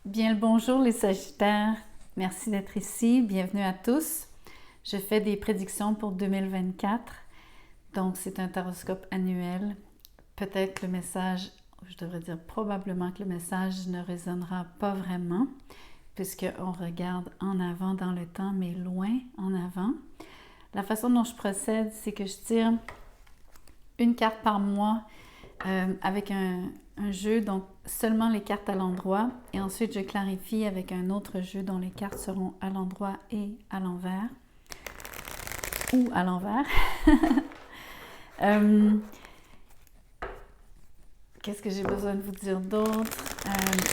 Bien le bonjour les Sagittaires, merci d'être ici, bienvenue à tous. Je fais des prédictions pour 2024, donc c'est un taroscope annuel. Peut-être que le message, je devrais dire probablement que le message ne résonnera pas vraiment, puisqu'on regarde en avant dans le temps, mais loin en avant. La façon dont je procède, c'est que je tire une carte par mois avec un jeu, donc seulement les cartes à l'endroit. Et ensuite, je clarifie avec un autre jeu dont les cartes seront à l'endroit et à l'envers. Ou à l'envers. Qu'est-ce que j'ai besoin de vous dire d'autre?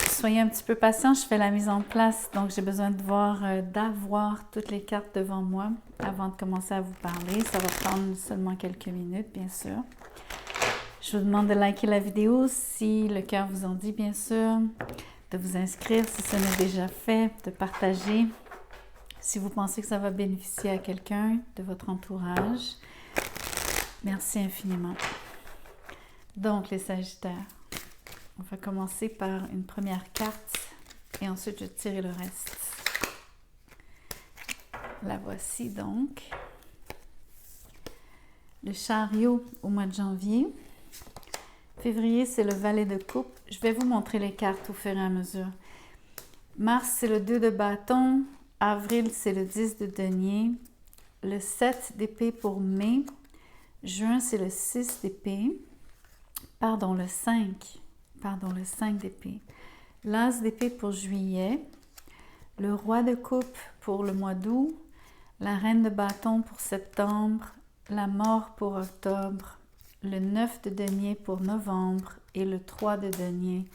Soyez un petit peu patient, je fais la mise en place, donc j'ai besoin de d'avoir toutes les cartes devant moi avant de commencer à vous parler. Ça va prendre seulement quelques minutes, bien sûr. Je vous demande de liker la vidéo si le cœur vous en dit, bien sûr, de vous inscrire si ce n'est déjà fait, de partager si vous pensez que ça va bénéficier à quelqu'un de votre entourage. Merci infiniment. Donc, les Sagittaires, on va commencer par une première carte et ensuite je tirerai le reste. La voici donc. Le chariot au mois de janvier. Février, c'est le valet de coupe. Je vais vous montrer les cartes au fur et à mesure. Mars, c'est le 2 de bâton. Avril, c'est le 10 de denier. Le 7 d'épée pour mai. Juin, c'est le 6 d'épée. Pardon, le 5 d'épée. L'as d'épée pour juillet. Le roi de coupe pour le mois d'août. La reine de bâton pour septembre. La mort pour octobre. Le 9 de denier pour novembre et le 3 de denier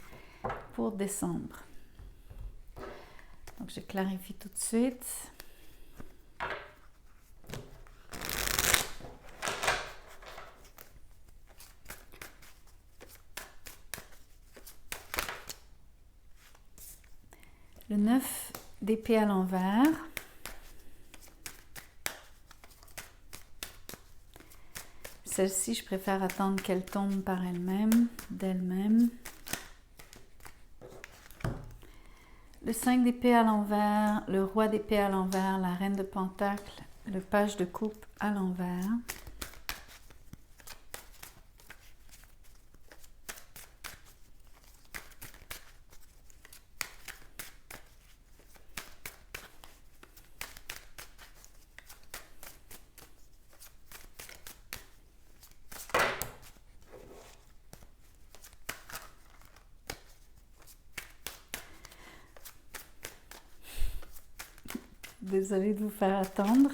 pour décembre. Donc, je clarifie tout de suite. Le 9 d'épée à l'envers. Celle-ci, je préfère attendre qu'elle tombe par elle-même, d'elle-même. Le 5 d'épée à l'envers, le roi d'épée à l'envers, la reine de pentacle, le page de coupe à l'envers. Désolée de vous faire attendre.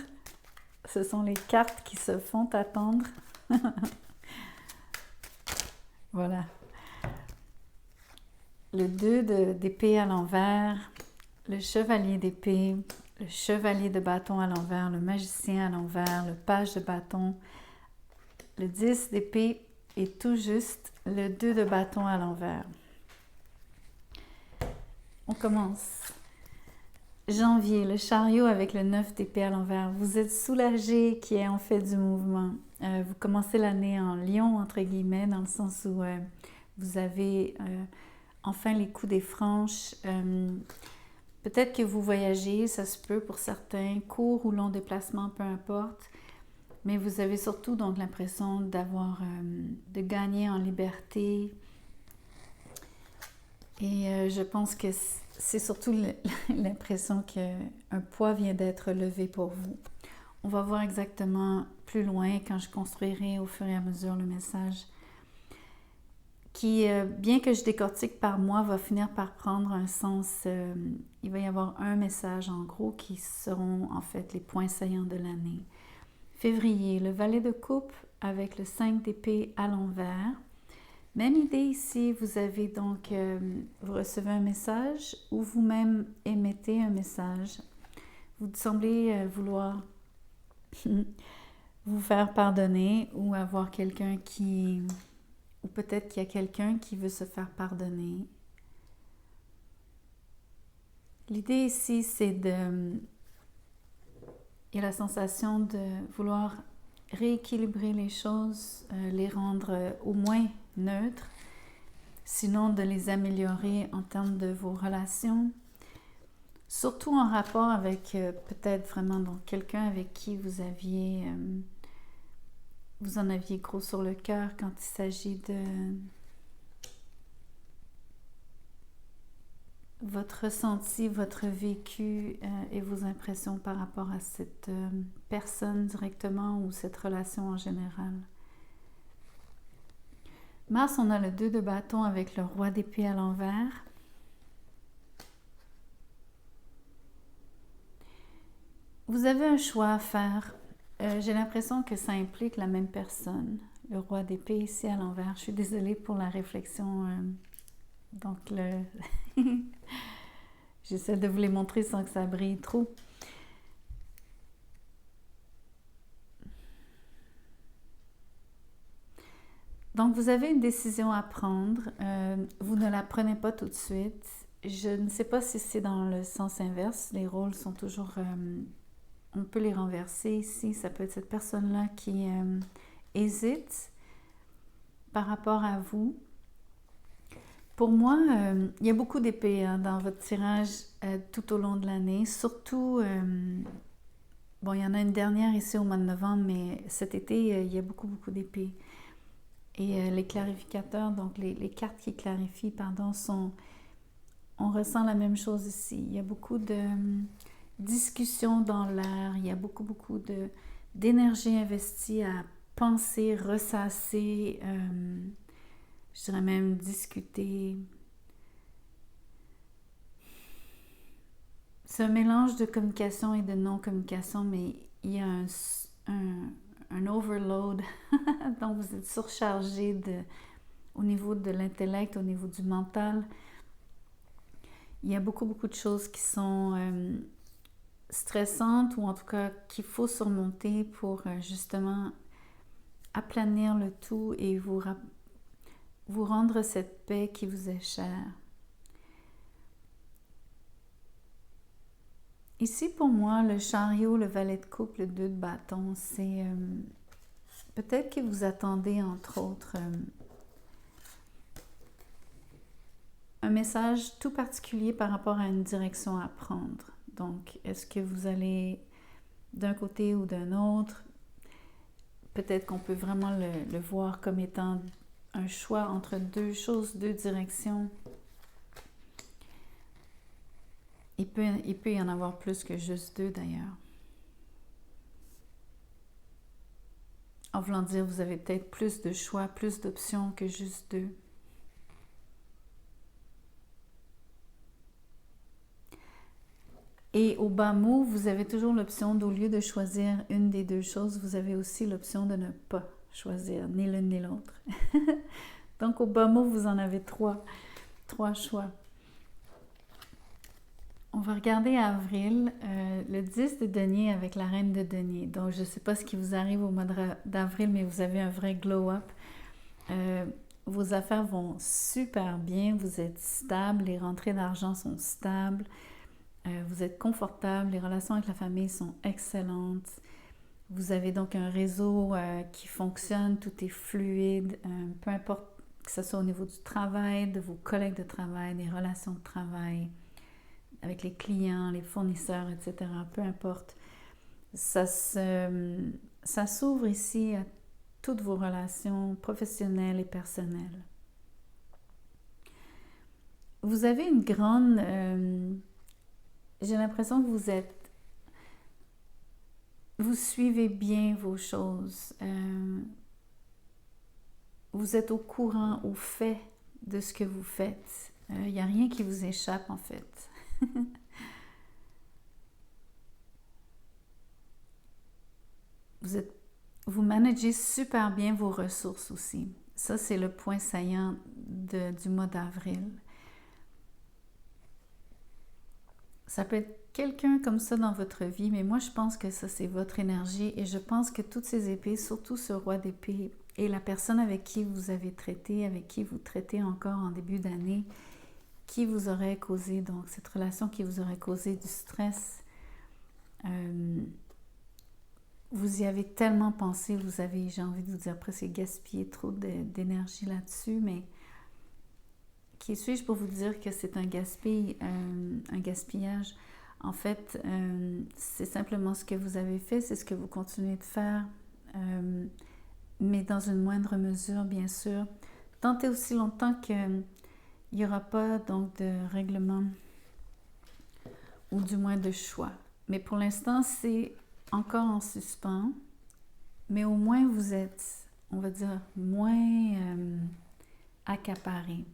Ce sont les cartes qui se font attendre. Voilà. Le 2 d'épée à l'envers, le chevalier d'épée, le chevalier de bâton à l'envers, le magicien à l'envers, le page de bâton, le 10 d'épée et tout juste le 2 de bâton à l'envers. On commence. Janvier, le chariot avec le 9 d'épée à l'envers. Vous êtes soulagé qui est en fait du mouvement. Vous commencez l'année en lion, entre guillemets, dans le sens où vous avez enfin les coups des franches. Peut-être que vous voyagez, ça se peut pour certains, court ou long déplacement, peu importe. Mais vous avez surtout donc l'impression de gagner en liberté. Et je pense que c'est surtout l'impression qu'un poids vient d'être levé pour vous. On va voir exactement plus loin quand je construirai au fur et à mesure le message qui, bien que je décortique par mois, va finir par prendre un sens. Il va y avoir un message en gros qui seront en fait les points saillants de l'année. Février, le valet de coupe avec le 5 d'épée à l'envers. Même idée ici, vous avez donc, vous recevez un message ou vous-même émettez un message. Vous semblez vouloir vous faire pardonner ou avoir quelqu'un ou peut-être qu'il y a quelqu'un qui veut se faire pardonner. L'idée ici, il y a la sensation de vouloir rééquilibrer les choses, les rendre au moins neutres sinon de les améliorer en termes de vos relations, surtout en rapport avec peut-être vraiment donc quelqu'un avec qui vous en aviez gros sur le cœur quand il s'agit de votre ressenti, votre vécu et vos impressions par rapport à cette personne directement ou cette relation en général. Mars, on a le 2 de bâton avec le roi d'épée à l'envers. Vous avez un choix à faire. J'ai l'impression que ça implique la même personne. Le roi d'épée ici à l'envers. Je suis désolée pour la réflexion. Donc, j'essaie de vous les montrer sans que ça brille trop. Donc, vous avez une décision à prendre. Vous ne la prenez pas tout de suite. Je ne sais pas si c'est dans le sens inverse. Les rôles sont toujours... on peut les renverser ici. Ça peut être cette personne-là qui hésite par rapport à vous. Pour moi, il y a beaucoup d'épées dans votre tirage tout au long de l'année. Surtout, bon, il y en a une dernière ici au mois de novembre, mais cet été, il y a beaucoup d'épées. Et les clarificateurs, donc les cartes qui clarifient, pardon, on ressent la même chose ici. Il y a beaucoup de discussions dans l'air, il y a beaucoup d'énergie investie à penser, ressasser, je dirais même discuter. C'est un mélange de communication et de non-communication, mais il y a un overload, donc vous êtes surchargé au niveau de l'intellect, au niveau du mental. Il y a beaucoup de choses qui sont stressantes ou en tout cas qu'il faut surmonter pour justement aplanir le tout et vous rendre cette paix qui vous est chère. Ici, pour moi, le chariot, le valet de coupe, le 2 de bâton, c'est peut-être que vous attendez, entre autres, un message tout particulier par rapport à une direction à prendre. Donc, est-ce que vous allez d'un côté ou d'un autre? Peut-être qu'on peut vraiment le voir comme étant un choix entre deux choses, deux directions. Il peut y en avoir plus que juste deux d'ailleurs. En voulant dire, vous avez peut-être plus de choix, plus d'options que juste deux. Et au bas mot, vous avez toujours l'option d'au lieu de choisir une des deux choses, vous avez aussi l'option de ne pas choisir ni l'une ni l'autre. Donc au bas mot, vous en avez trois choix. On va regarder avril, le 10 de denier avec la reine de denier. Donc je ne sais pas ce qui vous arrive au mois d'avril, mais vous avez un vrai glow-up. Vos affaires vont super bien, vous êtes stable, les rentrées d'argent sont stables. Vous êtes confortable, les relations avec la famille sont excellentes. Vous avez donc un réseau qui fonctionne, tout est fluide, peu importe que ce soit au niveau du travail, de vos collègues de travail, des relations de travail, avec les clients, les fournisseurs, etc. Peu importe. Ça s'ouvre ici à toutes vos relations professionnelles et personnelles. Vous avez une grande... j'ai l'impression que vous suivez bien vos choses. Vous êtes au courant, au fait de ce que vous faites. Il n'y a rien qui vous échappe en fait. Vous managez super bien vos ressources aussi. Ça, c'est le point saillant du mois d'avril. Ça peut être quelqu'un comme ça dans votre vie, mais moi, je pense que ça, c'est votre énergie et je pense que toutes ces épées, surtout ce roi d'épée et la personne avec qui vous avez traité, avec qui vous traitez encore en début d'année, qui vous aurait causé, donc cette relation qui vous aurait causé du stress, vous y avez tellement pensé, j'ai envie de vous dire presque gaspillé trop d'énergie là-dessus, mais Qui suis-je pour vous dire que c'est un gaspillage? En fait, c'est simplement ce que vous avez fait, c'est ce que vous continuez de faire, mais dans une moindre mesure, bien sûr. Tentez aussi longtemps qu'il n'y aura pas donc de règlement ou du moins de choix. Mais pour l'instant, c'est encore en suspens, mais au moins vous êtes, on va dire, moins accaparé.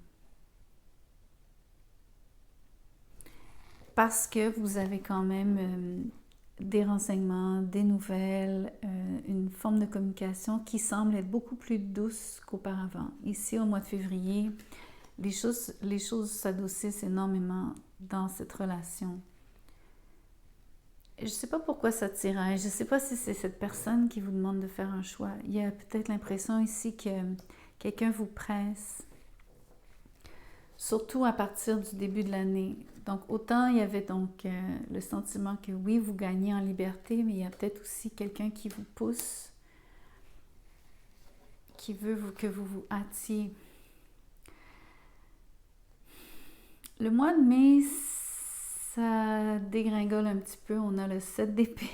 Parce que vous avez quand même des renseignements, des nouvelles, une forme de communication qui semble être beaucoup plus douce qu'auparavant. Ici, au mois de février, les choses s'adoucissent énormément dans cette relation. Je ne sais pas pourquoi ça tiraille, je ne sais pas si c'est cette personne qui vous demande de faire un choix. Il y a peut-être l'impression ici que quelqu'un vous presse, surtout à partir du début de l'année. Donc, autant il y avait donc le sentiment que oui, vous gagnez en liberté, mais il y a peut-être aussi quelqu'un qui vous pousse, qui veut que vous vous hâtiez. Le mois de mai, ça dégringole un petit peu. On a le 7 d'épée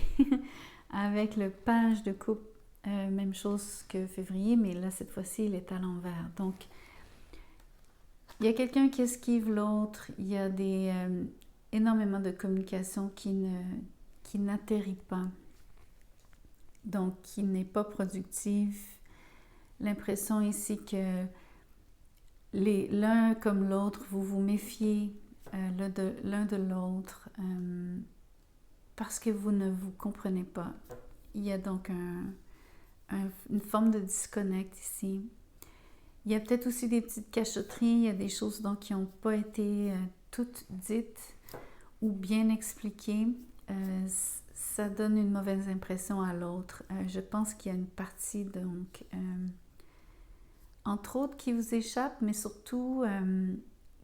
avec le page de coupe. Même chose que février, mais là, cette fois-ci, il est à l'envers. Donc, il y a quelqu'un qui esquive l'autre. Il y a énormément de communication qui n'atterrit pas. Donc, qui n'est pas productive. L'impression ici que l'un comme l'autre, vous vous méfiez l'un de l'autre parce que vous ne vous comprenez pas. Il y a donc une forme de disconnect ici. Il y a peut-être aussi des petites cachotteries, il y a des choses donc qui n'ont pas été toutes dites ou bien expliquées. Ça donne une mauvaise impression à l'autre. Je pense qu'il y a une partie donc entre autres qui vous échappe, mais surtout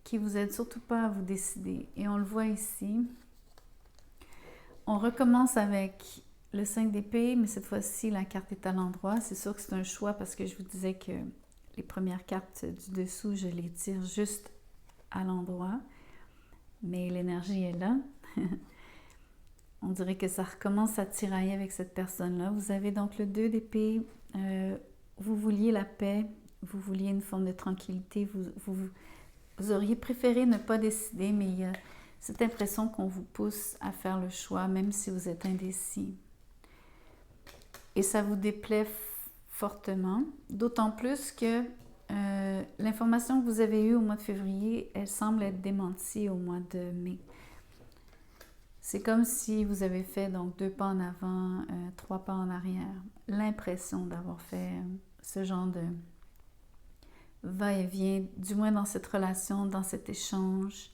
qui vous aide surtout pas à vous décider. Et on le voit ici. On recommence avec le 5 d'épée, mais cette fois-ci, la carte est à l'endroit. C'est sûr que c'est un choix parce que je vous disais que les premières cartes du dessous, je les tire juste à l'endroit. Mais l'énergie est là. On dirait que ça recommence à tirailler avec cette personne-là. Vous avez donc le 2 d'épée. Vous vouliez la paix. Vous vouliez une forme de tranquillité. Vous auriez préféré ne pas décider, mais il y a cette impression qu'on vous pousse à faire le choix, même si vous êtes indécis. Et ça vous déplaît fortement, d'autant plus que l'information que vous avez eue au mois de février, elle semble être démentie au mois de mai. C'est comme si vous avez fait donc 2 pas en avant, 3 pas en arrière. L'impression d'avoir fait ce genre de va-et-vient, du moins dans cette relation, dans cet échange.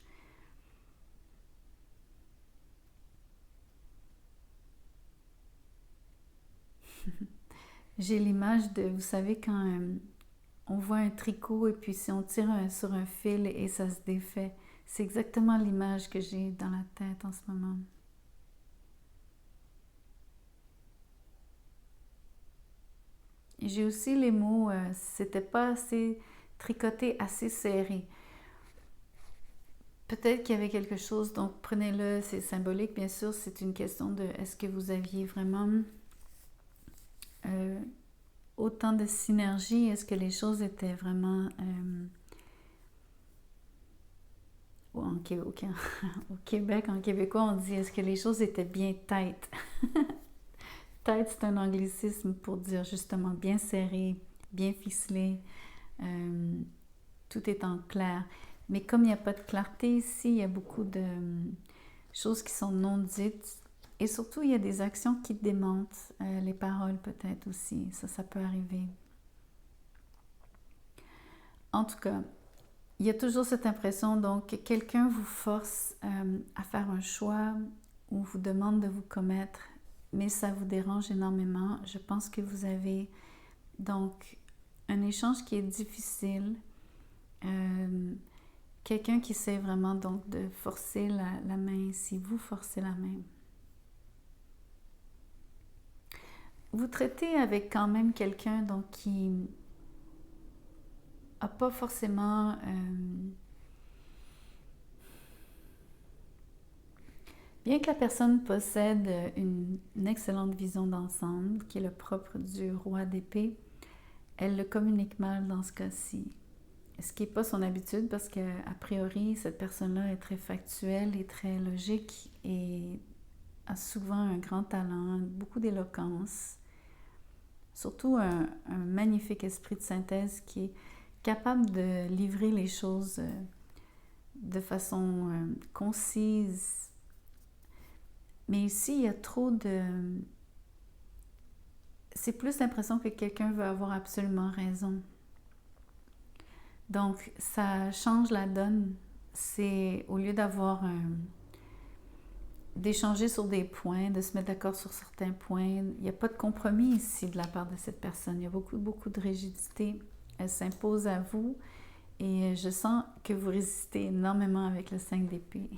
J'ai l'image de, vous savez, quand on voit un tricot et puis si on tire sur un fil et ça se défait. C'est exactement l'image que j'ai dans la tête en ce moment. Et j'ai aussi les mots, c'était pas assez tricoté, assez serré. Peut-être qu'il y avait quelque chose, donc prenez-le, c'est symbolique, bien sûr, c'est une question de est-ce que vous aviez vraiment autant de synergie, est-ce que les choses étaient vraiment... au Québec, en québécois, on dit est-ce que les choses étaient bien tight? Tight, c'est un anglicisme pour dire justement bien serré, bien ficelé, tout est en clair. Mais comme il n'y a pas de clarté ici, il y a beaucoup de choses qui sont non dites. Et surtout, il y a des actions qui démentent les paroles peut-être aussi. Ça peut arriver. En tout cas, il y a toujours cette impression donc que quelqu'un vous force à faire un choix ou vous demande de vous commettre, mais ça vous dérange énormément. Je pense que vous avez donc un échange qui est difficile. Quelqu'un qui essaie vraiment donc de forcer la main, si vous forcez la main. Vous traitez avec quand même quelqu'un donc qui n'a pas forcément Bien que la personne possède une excellente vision d'ensemble, qui est le propre du roi d'épée, elle le communique mal dans ce cas-ci. Ce qui n'est pas son habitude parce qu'a priori, cette personne-là est très factuelle et très logique et a souvent un grand talent, beaucoup d'éloquence, surtout un magnifique esprit de synthèse qui est capable de livrer les choses de façon concise. Mais ici, il y a trop de... C'est plus l'impression que quelqu'un veut avoir absolument raison. Donc, ça change la donne. C'est au lieu d'échanger sur des points, de se mettre d'accord sur certains points, il n'y a pas de compromis ici de la part de cette personne. Il y a beaucoup de rigidité. Elle s'impose à vous et je sens que vous résistez énormément avec le 5 d'épée.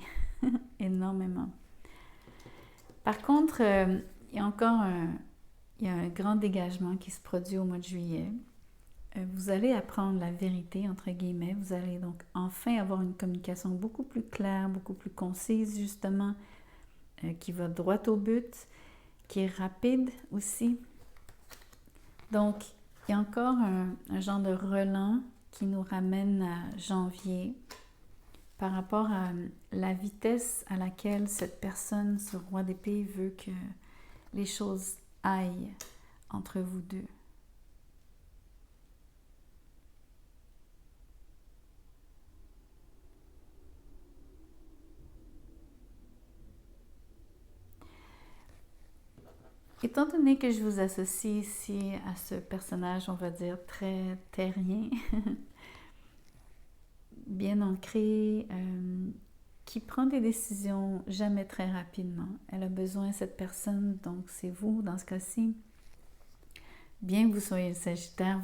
Énormément. Par contre, il y a encore un grand dégagement qui se produit au mois de juillet. Vous allez apprendre la vérité, entre guillemets. Vous allez donc enfin avoir une communication beaucoup plus claire, beaucoup plus concise, justement, qui va droit au but, qui est rapide aussi. Donc, il y a encore un genre de relent qui nous ramène à janvier par rapport à la vitesse à laquelle cette personne, ce roi d'épée, veut que les choses aillent entre vous deux. Étant donné que je vous associe ici à ce personnage, on va dire, très terrien, bien ancré, qui prend des décisions jamais très rapidement. Elle a besoin, cette personne, donc c'est vous dans ce cas-ci. Bien que vous soyez le Sagittaire,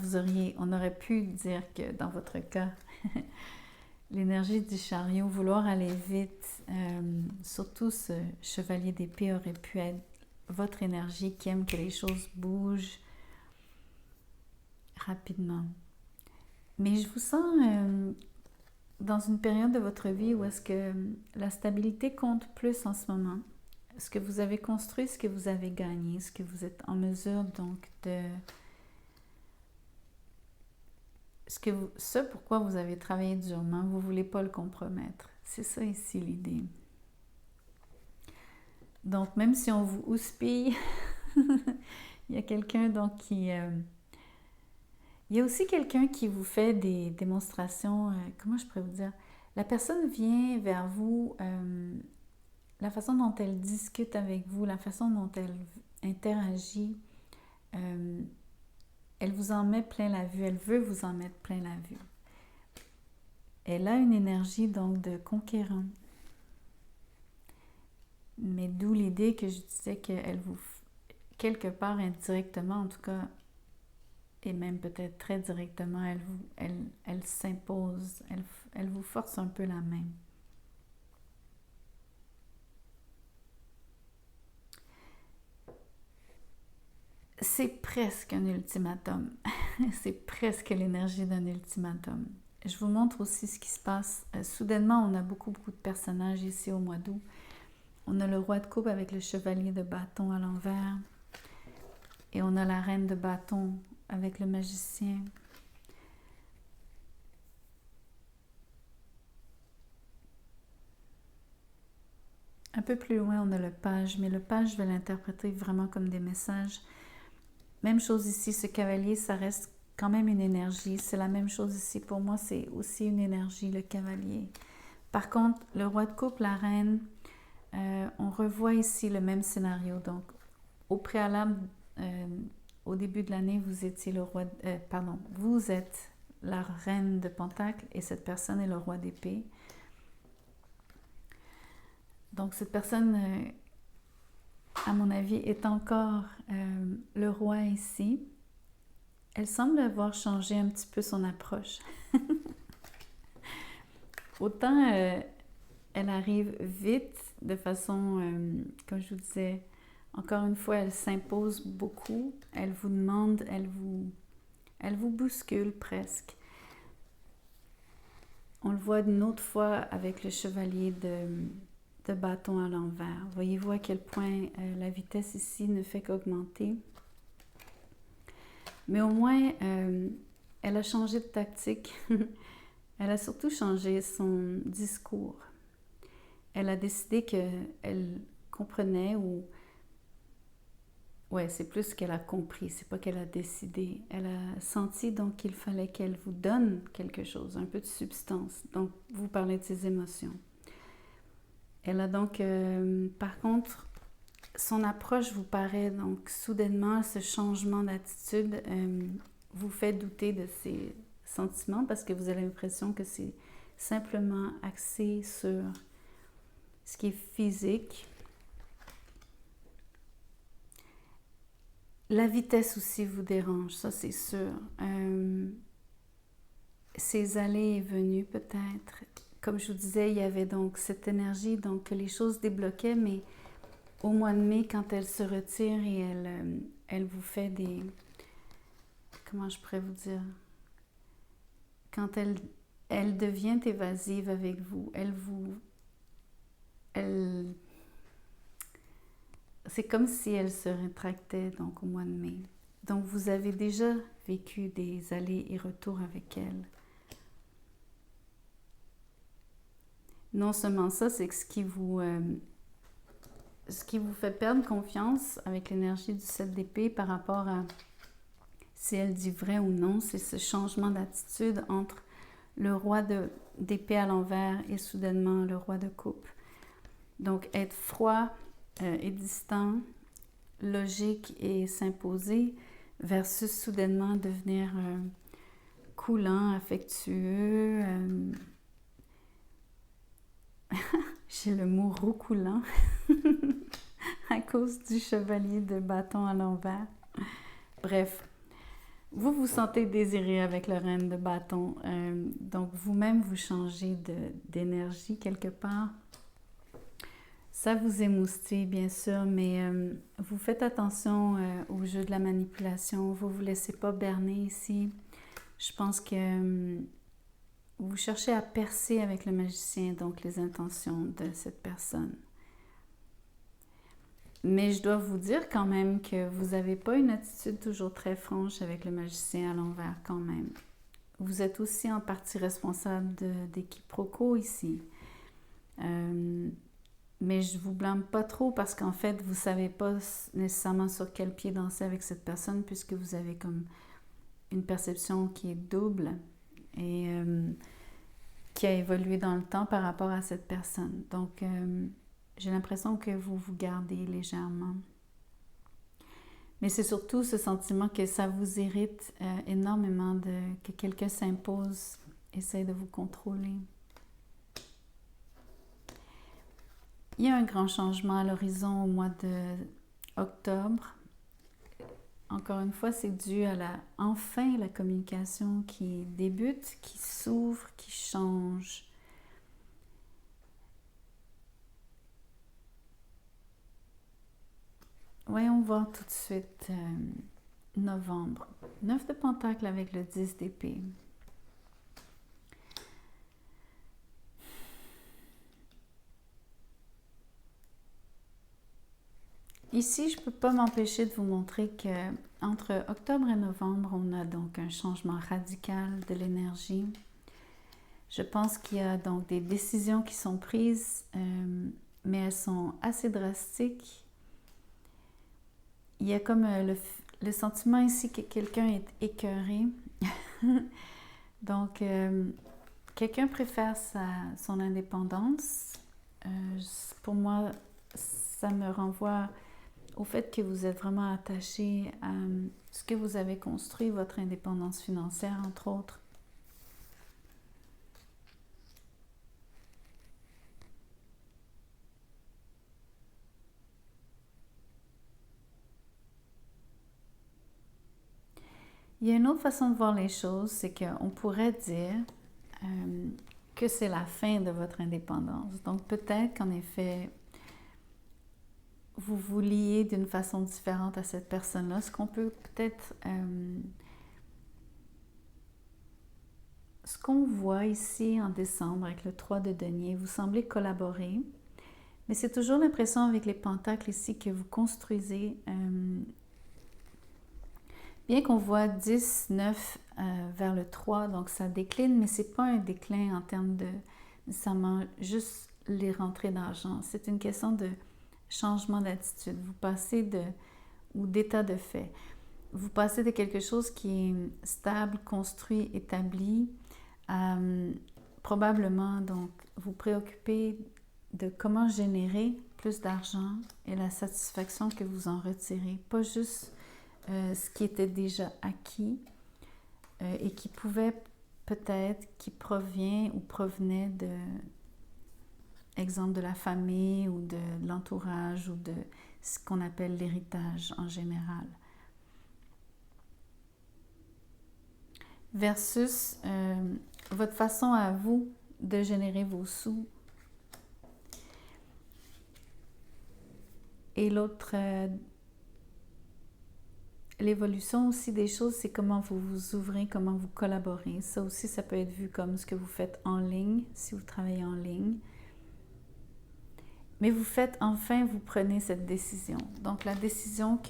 on aurait pu dire que dans votre cas, l'énergie du chariot, vouloir aller vite, surtout ce chevalier d'épée aurait pu être votre énergie qui aime que les choses bougent rapidement. Mais je vous sens dans une période de votre vie où est-ce que la stabilité compte plus en ce moment. Ce que vous avez construit, ce que vous avez gagné, ce que vous êtes en mesure donc de... Ce pourquoi vous avez travaillé durement, vous ne voulez pas le compromettre. C'est ça ici l'idée. Donc, même si on vous houspille, il y a quelqu'un donc qui... il y a aussi quelqu'un qui vous fait des démonstrations, comment je pourrais vous dire? La personne vient vers vous, la façon dont elle discute avec vous, la façon dont elle interagit, elle vous en met plein la vue, elle veut vous en mettre plein la vue. Elle a une énergie donc de conquérant. Mais d'où l'idée que je disais qu'elle vous, quelque part indirectement en tout cas, et même peut-être très directement, elle s'impose, elle vous force un peu la main. C'est presque un ultimatum. C'est presque l'énergie d'un ultimatum. Je vous montre aussi ce qui se passe. Soudainement, on a beaucoup de personnages ici au mois d'août. On a le roi de coupe avec le chevalier de bâton à l'envers. Et on a la reine de bâton avec le magicien. Un peu plus loin, on a le page, mais le page, je vais l'interpréter vraiment comme des messages. Même chose ici, ce cavalier, ça reste quand même une énergie. C'est la même chose ici. Pour moi, c'est aussi une énergie, le cavalier. Par contre, le roi de coupe, la reine, on revoit ici le même scénario. Donc, au préalable, au début de l'année, vous étiez vous êtes la reine de Pentacle et cette personne est le roi d'épée. Donc, cette personne, à mon avis, est encore le roi ici. Elle semble avoir changé un petit peu son approche. Autant elle arrive vite, de façon, comme je vous disais, encore une fois, elle s'impose beaucoup. Elle vous demande, elle vous bouscule presque. On le voit une autre fois avec le chevalier de bâton à l'envers. Voyez-vous à quel point la vitesse ici ne fait qu'augmenter. Mais au moins, elle a changé de tactique. Elle a surtout changé son discours. Elle a décidé qu'elle comprenait ou... Ouais, c'est plus qu'elle a compris, c'est pas qu'elle a décidé. Elle a senti donc qu'il fallait qu'elle vous donne quelque chose, un peu de substance. Donc, vous parlez de ses émotions. Elle a donc, par contre, son approche vous paraît donc soudainement, ce changement d'attitude vous fait douter de ses sentiments parce que vous avez l'impression que c'est simplement axé sur ce qui est physique. La vitesse aussi vous dérange, ça c'est sûr. Ces allées et venues peut-être. Comme je vous disais, il y avait donc cette énergie, donc que les choses débloquaient, mais au mois de mai, quand elle se retire et elle vous fait des... Comment je pourrais vous dire? Quand elle devient évasive avec vous, c'est comme si elle se rétractait donc au mois de mai. Donc vous avez déjà vécu des allers et retours avec elle. Non seulement ça, c'est que ce qui vous fait perdre confiance avec l'énergie du 7 d'épée par rapport à si elle dit vrai ou non, c'est ce changement d'attitude entre le roi d'épée à l'envers et soudainement le roi de coupe. Donc être froid et distant, logique et s'imposer versus soudainement devenir coulant, affectueux. J'ai le mot roucoulant à cause du chevalier de bâton à l'envers. Bref, vous vous sentez désiré avec le reine de bâton, donc vous-même vous changez d'énergie quelque part. Ça vous émoustille bien sûr, mais vous faites attention au jeu de la manipulation, vous ne vous laissez pas berner ici. Je pense que vous cherchez à percer avec le magicien, donc les intentions de cette personne. Mais je dois vous dire quand même que vous n'avez pas une attitude toujours très franche avec le magicien à l'envers quand même. Vous êtes aussi en partie responsable des quiproquos ici. Mais je ne vous blâme pas trop parce qu'en fait, vous ne savez pas nécessairement sur quel pied danser avec cette personne puisque vous avez comme une perception qui est double et qui a évolué dans le temps par rapport à cette personne. Donc, j'ai l'impression que vous vous gardez légèrement. Mais c'est surtout ce sentiment que ça vous irrite énormément que quelqu'un s'impose, essaie de vous contrôler. Il y a un grand changement à l'horizon au mois d'octobre. Encore une fois, c'est dû à enfin la communication qui débute, qui s'ouvre, qui change. Voyons voir tout de suite novembre. 9 de Pentacle avec le 10 d'épée. Ici, je ne peux pas m'empêcher de vous montrer qu'entre octobre et novembre, on a donc un changement radical de l'énergie. Je pense qu'il y a donc des décisions qui sont prises, mais elles sont assez drastiques. Il y a comme le sentiment ici que quelqu'un est écœuré. Donc, quelqu'un préfère son indépendance. Pour moi, ça me renvoie au fait que vous êtes vraiment attaché à ce que vous avez construit, votre indépendance financière, entre autres. Il y a une autre façon de voir les choses, c'est qu'on pourrait dire que c'est la fin de votre indépendance. Donc peut-être qu'en effet, vous vous liez d'une façon différente à cette personne-là, ce qu'on peut peut-être... ce qu'on voit ici en décembre avec le 3 de denier, vous semblez collaborer, Mais c'est toujours l'impression avec les pentacles ici que vous construisez. Bien qu'on voit 10, 9 vers le 3, donc ça décline, mais c'est pas un déclin en termes de nécessairement juste les rentrées d'argent. C'est une question de changement d'attitude. Vous passez ou d'état de fait. Vous passez de quelque chose qui est stable, construit, établi, probablement donc vous préoccupez de comment générer plus d'argent et la satisfaction que vous en retirez. Pas juste ce qui était déjà acquis et qui pouvait peut-être, qui provient ou provenait de, exemple, de la famille ou de l'entourage ou de ce qu'on appelle l'héritage en général. Versus votre façon à vous de générer vos sous. Et l'autre, l'évolution aussi des choses, c'est comment vous vous ouvrez, comment vous collaborez. Ça aussi, ça peut être vu comme ce que vous faites en ligne, si vous travaillez en ligne. Mais vous faites, enfin, vous prenez cette décision. Donc, la décision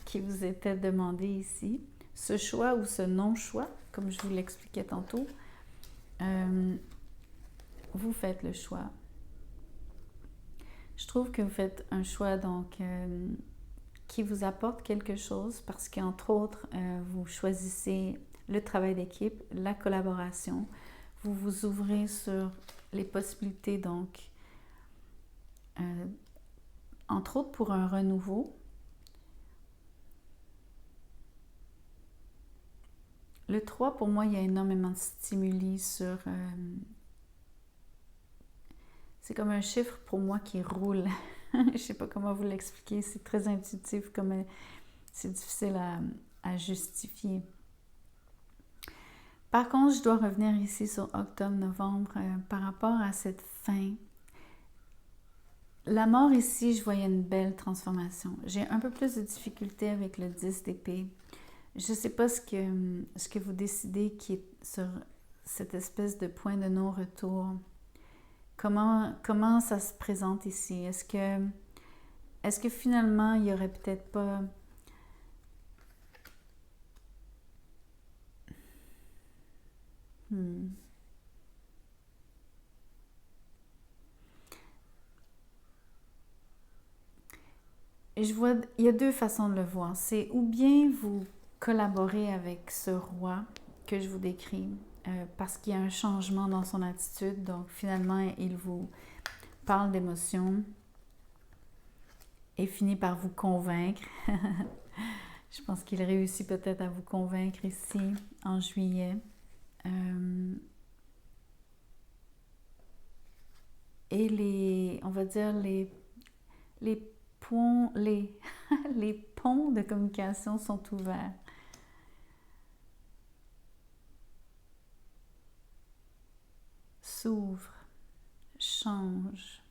qui vous était demandée ici, ce choix ou ce non-choix, comme je vous l'expliquais tantôt, vous faites le choix. Je trouve que vous faites un choix, donc, qui vous apporte quelque chose parce qu'entre autres, vous choisissez le travail d'équipe, la collaboration. Vous vous ouvrez sur les possibilités, donc, entre autres pour un renouveau. Le 3, pour moi, il y a énormément de stimuli sur... c'est comme un chiffre pour moi qui roule. Je ne sais pas comment vous l'expliquer, c'est très intuitif, comme c'est difficile à justifier. Par contre, je dois revenir ici sur octobre-novembre par rapport à cette fin. La mort ici, je voyais une belle transformation. J'ai un peu plus de difficulté avec le 10 d'épée. Je ne sais pas ce que vous décidez qui est sur cette espèce de point de non-retour. Comment ça se présente ici? Est-ce que finalement, il n'y aurait peut-être pas... Je vois, il y a deux façons de le voir. C'est ou bien vous collaborez avec ce roi que je vous décris, parce qu'il y a un changement dans son attitude, donc finalement, il vous parle d'émotions et finit par vous convaincre. Je pense qu'il réussit peut-être à vous convaincre ici, en juillet. Et on va dire, les ponts de communication sont ouverts. S'ouvre, change.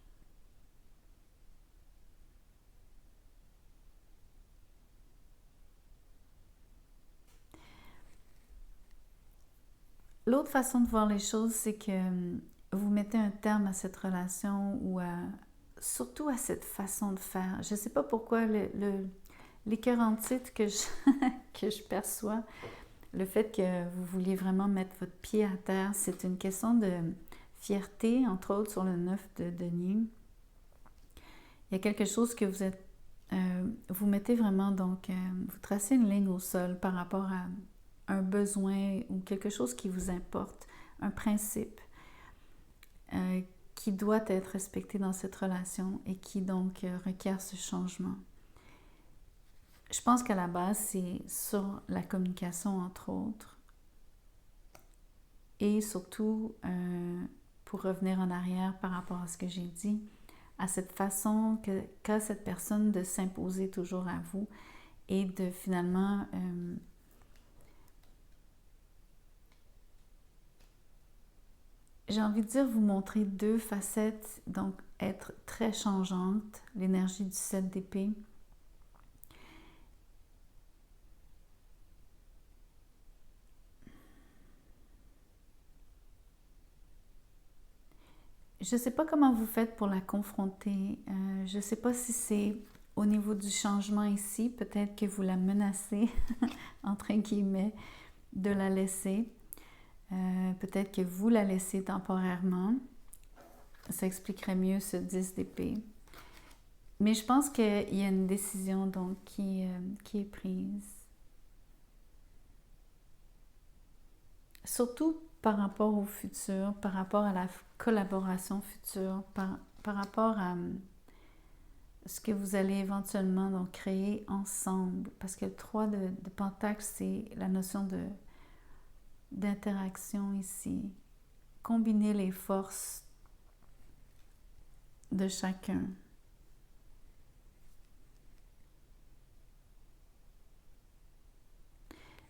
L'autre façon de voir les choses, c'est que vous mettez un terme à cette relation ou surtout à cette façon de faire. Je ne sais pas pourquoi les 40 titres que je perçois, le fait que vous vouliez vraiment mettre votre pied à terre, c'est une question de fierté, entre autres sur le 9 de denier. Il y a quelque chose que vous mettez vraiment, donc vous tracez une ligne au sol par rapport à un besoin ou quelque chose qui vous importe, un principe qui doit être respecté dans cette relation et qui donc requiert ce changement. Je pense qu'à la base, c'est sur la communication, entre autres, et surtout, pour revenir en arrière par rapport à ce que j'ai dit, à cette façon qu'a cette personne de s'imposer toujours à vous et de finalement j'ai envie de dire vous montrer deux facettes, donc être très changeante, l'énergie du 7 d'épée. Je ne sais pas comment vous faites pour la confronter. Je ne sais pas si c'est au niveau du changement ici, peut-être que vous la menacez, entre guillemets, de la laisser. Peut-être que vous la laissez temporairement. Ça expliquerait mieux ce 10 d'épée. Mais je pense qu'il y a une décision donc qui est prise. Surtout par rapport au futur, par rapport à la collaboration future, par rapport à ce que vous allez éventuellement donc créer ensemble. Parce que le 3 de Pentacle, c'est la notion d'interaction ici. Combiner les forces de chacun.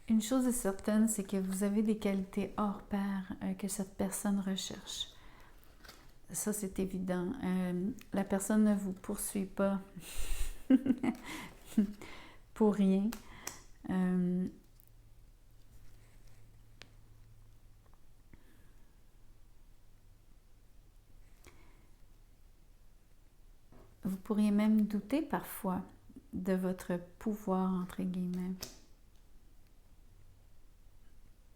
Une chose est certaine, c'est que vous avez des qualités hors pair que cette personne recherche. Ça, c'est évident. La personne ne vous poursuit pas pour rien. Vous pourriez même douter parfois de votre pouvoir, entre guillemets.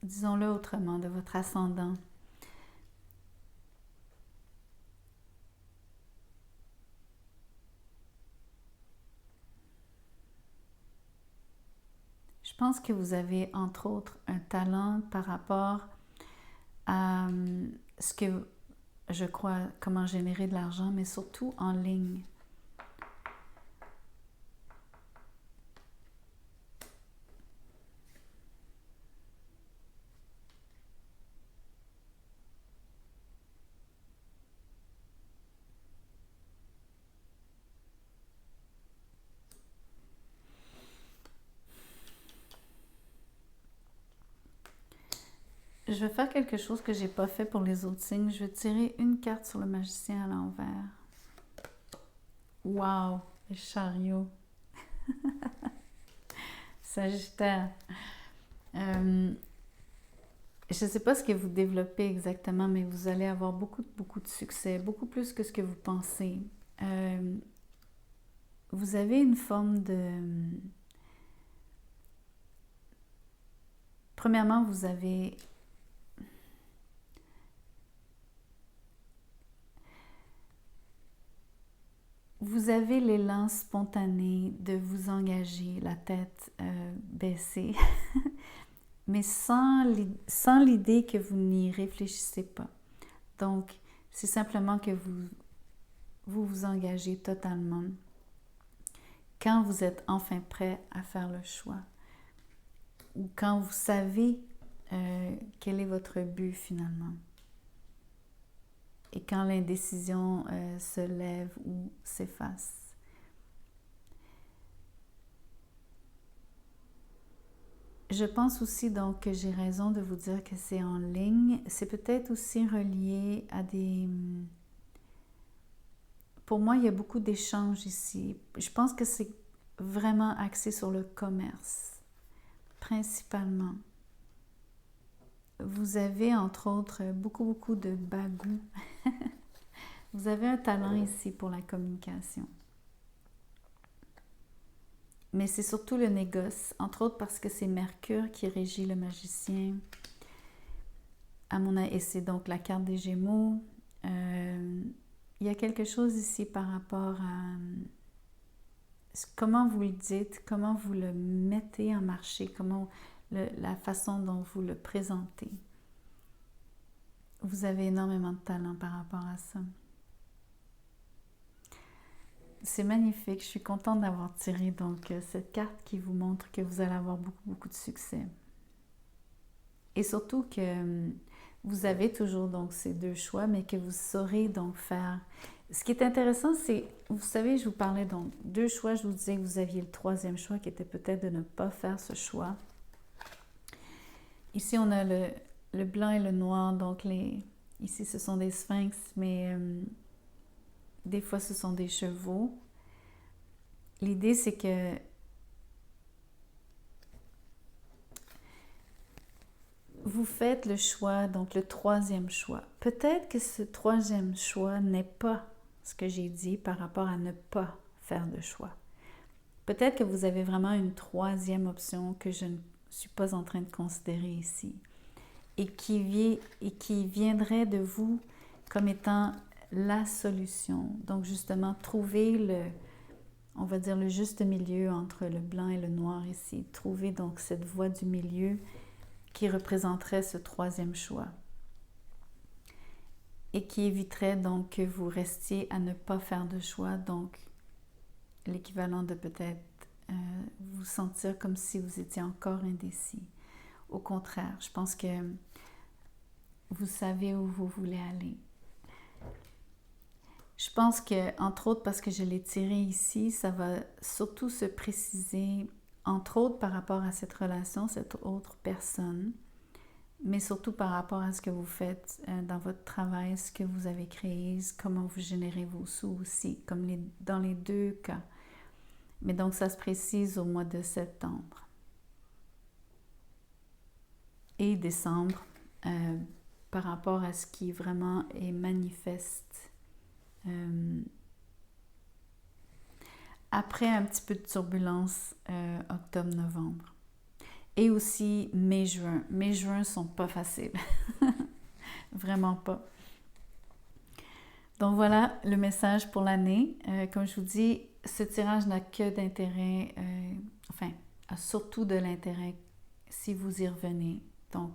Disons-le autrement, de votre ascendant. Je pense que vous avez, entre autres, un talent par rapport à ce que je crois, comment générer de l'argent, mais surtout en ligne. Je vais faire quelque chose que j'ai pas fait pour les autres signes. Je vais tirer une carte sur le magicien à l'envers. Wow, le chariot. Sagittaire. Je ne sais pas ce que vous développez exactement, mais vous allez avoir beaucoup de succès, beaucoup plus que ce que vous pensez. Vous avez une forme de... Premièrement, vous avez... Vous avez l'élan spontané de vous engager, la tête baissée, mais sans l'idée que vous n'y réfléchissez pas. Donc, c'est simplement que vous engagez totalement quand vous êtes enfin prêt à faire le choix ou quand vous savez quel est votre but finalement. Et quand l'indécision se lève ou s'efface. Je pense aussi donc que j'ai raison de vous dire que c'est en ligne. C'est peut-être aussi relié à des... Pour moi, il y a beaucoup d'échanges ici. Je pense que c'est vraiment axé sur le commerce, principalement. Vous avez, entre autres, beaucoup de bagou. Vous avez un talent ici pour la communication. Mais c'est surtout le négoce, entre autres parce que c'est Mercure qui régit le magicien. Et c'est donc la carte des Gémeaux. Il y a quelque chose ici par rapport à comment vous le dites, comment vous le mettez en marché, la façon dont vous le présentez. Vous avez énormément de talent par rapport à ça. C'est magnifique. Je suis contente d'avoir tiré donc cette carte qui vous montre que vous allez avoir beaucoup de succès. Et surtout que vous avez toujours donc ces deux choix, mais que vous saurez donc faire. Ce qui est intéressant, c'est, vous savez, je vous parlais donc deux choix. Je vous disais que vous aviez le troisième choix qui était peut-être de ne pas faire ce choix. Ici, on a le blanc et le noir. Donc, ici, ce sont des sphinx, mais des fois, ce sont des chevaux. L'idée, c'est que vous faites le choix, donc le troisième choix, peut-être que ce troisième choix n'est pas ce que j'ai dit par rapport à ne pas faire de choix. Peut-être que vous avez vraiment une troisième option que je ne suis pas en train de considérer ici et qui viendrait de vous comme étant la solution. Donc justement, trouver on va dire le juste milieu entre le blanc et le noir ici. Trouver donc cette voie du milieu qui représenterait ce troisième choix et qui éviterait donc que vous restiez à ne pas faire de choix, donc l'équivalent de peut-être vous sentir comme si vous étiez encore indécis. Au contraire, je pense que vous savez où vous voulez aller. Je pense que, entre autres, parce que je l'ai tiré ici, ça va surtout se préciser, entre autres par rapport à cette relation, cette autre personne, mais surtout par rapport à ce que vous faites dans votre travail, ce que vous avez créé, comment vous générez vos sous aussi, comme dans les deux cas. Mais donc, ça se précise au mois de septembre et décembre par rapport à ce qui vraiment est manifeste. Après un petit peu de turbulence, octobre-novembre. Et aussi mai-juin. Mai-juin ne sont pas faciles. Vraiment pas. Donc voilà le message pour l'année. Comme je vous dis, ce tirage n'a que d'intérêt, a surtout de l'intérêt si vous y revenez. Donc,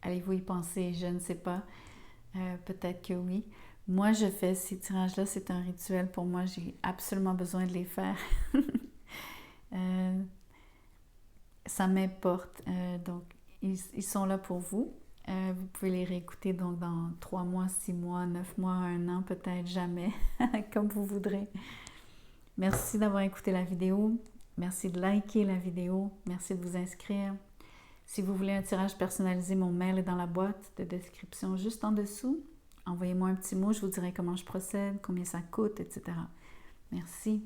allez-vous y penser? Je ne sais pas. Peut-être que oui. Moi, je fais ces tirages-là, c'est un rituel pour moi. J'ai absolument besoin de les faire. Ça m'importe. Donc, ils sont là pour vous. Vous pouvez les réécouter donc dans 3 mois, 6 mois, 9 mois, 1 an, peut-être jamais, comme vous voudrez. Merci d'avoir écouté la vidéo. Merci de liker la vidéo. Merci de vous inscrire. Si vous voulez un tirage personnalisé, mon mail est dans la boîte de description juste en dessous. Envoyez-moi un petit mot, je vous dirai comment je procède, combien ça coûte, etc. Merci.